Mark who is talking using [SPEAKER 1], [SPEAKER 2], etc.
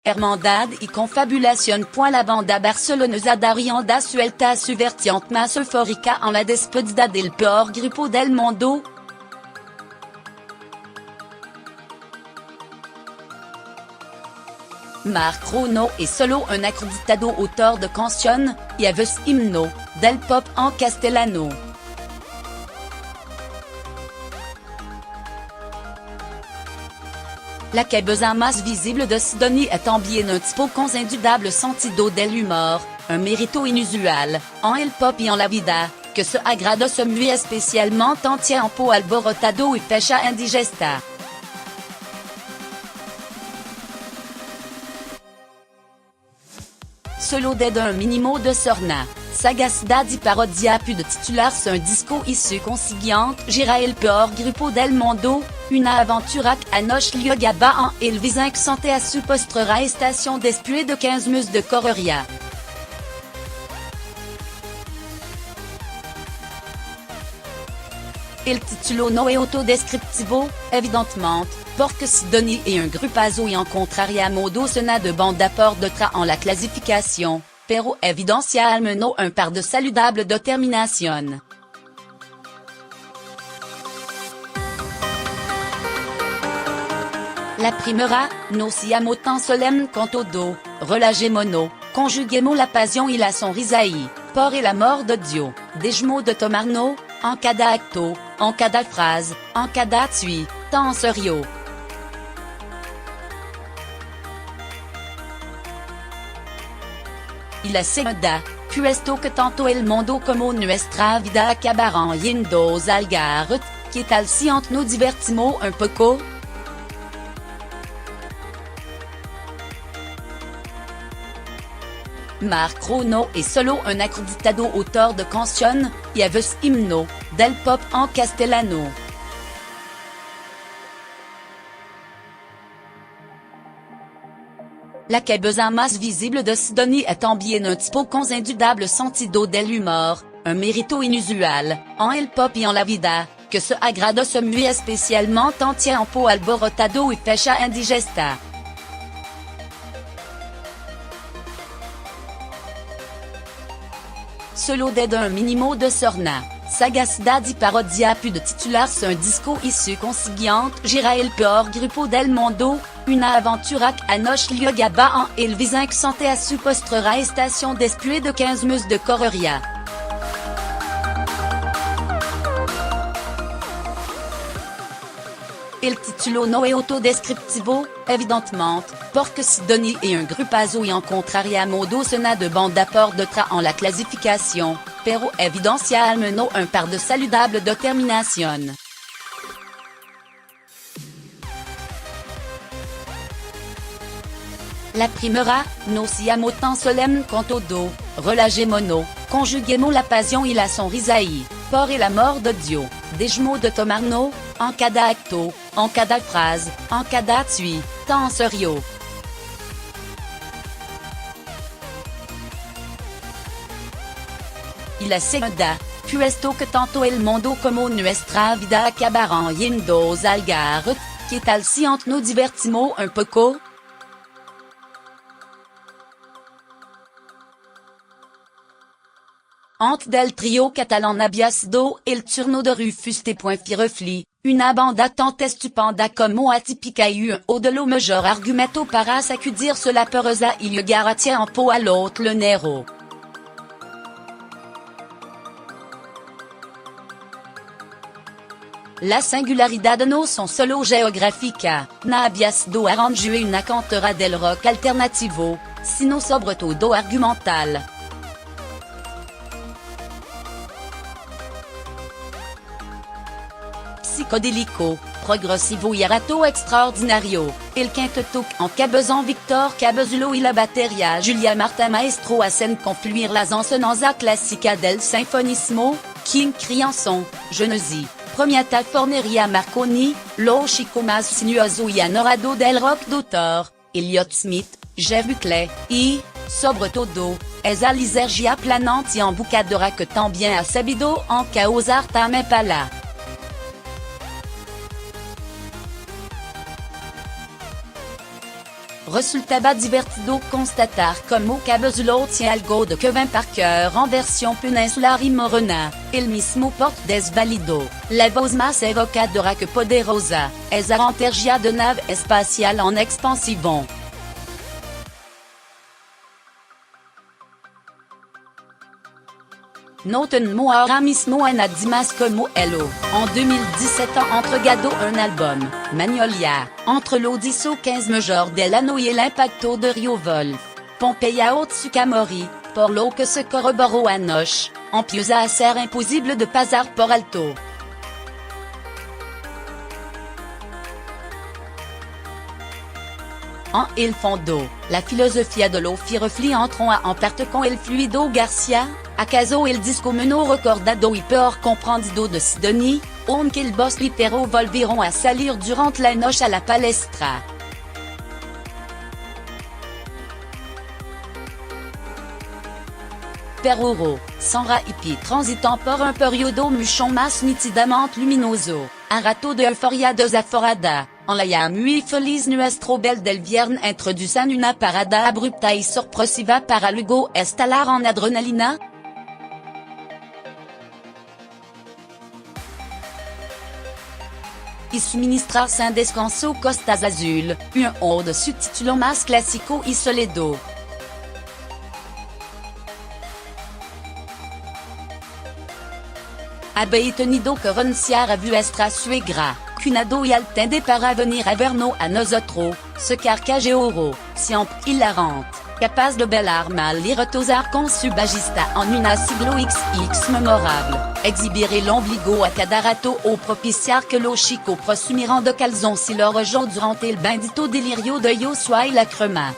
[SPEAKER 1] Hermandad y confabulación. La banda barcelonosa daría suelta a su vertiente más eufórica en la despedida del peor grupo del mundo. Marc Rono est solo un acreditado autor de canción y aves himno del pop en castellano. La cabeza más visible de Sidonie est también un tipo con indudable sentido del humor, un mérito inusual, en el pop y en la vida, que se agrada se muy especialmente en tiempo alborotado y fecha indigesta. Solo desde un minimo de sorna, sagacidad y parodia plus de titulares un disco issu consiguiente gira el peor grupo del mundo, una aventura que anoche liogaba en el visin que sentait à su postrera station d'espuée de 15 mus de correria. Il titulo no è autodescriptivo, evidentemente, porque Sidonie est un grupazo y en contraria modo sena de bande d'apport de tra en la clasification, pero evidencia al menos un par de saludable determinación. La primera, no siamo tan solemne quanto do, relâchémonos, conjuguemos la passion y la sonrisaí, por el amor de Dieu, dejemos de tomarnos, en cada acto, en cada phrase, en cada tui, tan en serio. Y la segunda, puesto que tanto el mundo como nuestra vida acabarán yendo al garete, que tal si entre nos divertimos un poco? Marc Rono est solo un acreditado autor de canción y aves himno del pop en castellano. La cabeza más visible de Sidonie est también un tipo con indudable sentido del humor, un mérito inusual, en el pop y en la vida, que se agrada se muy especialmente en tiempo alborotado y fecha indigesta. Solo desde un minimo de sorna, sagacidad y parodia plus de titulares un disco issu consiguiente gira el peor grupo del mundo, una aventura que anoche liogaba en el visin que sentait à su postrera station d'espuée de 15 mus de correria. Il titulo no è autodescriptivo, evidentemente, porque Sidonie est un grupazo y en contraria modo sena de bande d'apport de tra en la clasification, pero evidencia al menos un par de saludable determinación. La primera, no siamo tan solemne quanto do, relâchémonos, conjuguemos la passion y la sonrisaí, por el amor de Dieu, dejemos de tomarnos, en cada acto, en cada phrase, en cada tui, tan en serio. Y la segunda, puesto que tanto el mundo como nuestra vida acabarán yendo al garete, que tal si entre nos divertimos un poco? Entre del trio catalan había sido el turno de Rufus T. Firefly, una banda tant estupenda como atípica y un o de lo mejor argumento para sacudirse la pereza y llegar a tiempo al otro nero. La singularidad no son solo geográfica, no había sido arrangé una cantora del rock alternativo, sino sobre todo argumental. Psicodélico, progressivo y rato extraordinario, el quinteto en cabezón Victor Cabezulo y la batería Julia Marta Maestro hacen confluir las ensonanzas clásica del sinfonismo, King Criançon, Genesi, Promiata Forneria Marconi, Lo Chico más sinuoso y anorado del rock d'auteur, Elliott Smith, Jeff Buckley, y, sobre todo, esa lisergia planante y emboucadora que también ha sabido en causar Tame Pala. Resultaba divertido constatar como Cabezulo tient algo de Kevin Parker en versión peninsular y morena, el mismo porte desvalido, la voz más evocadora que poderosa, es arantergia de nave espacial en expansivo. Noten ahora mismo en Adimas como Hello. En 2017 a entregado un album, Magnolia, entre l'Odisso 15 Major del Ano y el Impacto de Rio Wolf. Pompeia Otsukamori, por lo que se corroboró anoche, empieza a ser imposible de pasar por alto. En el fondo, la filosofía de lo fi refli entró en parte con el fluido Garcia, acaso el disco menos recordado y peor comprendido de Sidonie, aunque el boss libero volvieron a salir durante la noche a la palestra. Peruro, Sanra hippie transitant por un periodo mucho más nítidamente luminoso, un rato de euforia desaforada, en la ya muy feliz nuestro bel del viernes introducen una parada abrupta y sorpresiva para luego estallar en adrenalina. Y suministrar sin descanso Costas Azul, un o de su título más clásico y sólido. Habéis tenido que renunciar a vuestra suegra, cunado y altende para venir a vernos a nosotros, ce carcage oro, siempre hilarante, capaz de bailar mal y retosar con su bajista en una siglo XX memorable, exhibir el ombligo a cada rato o propiciar que los chicos presumirán de calzón si lo rejó durante el bendito delirio de Joshua y la crema.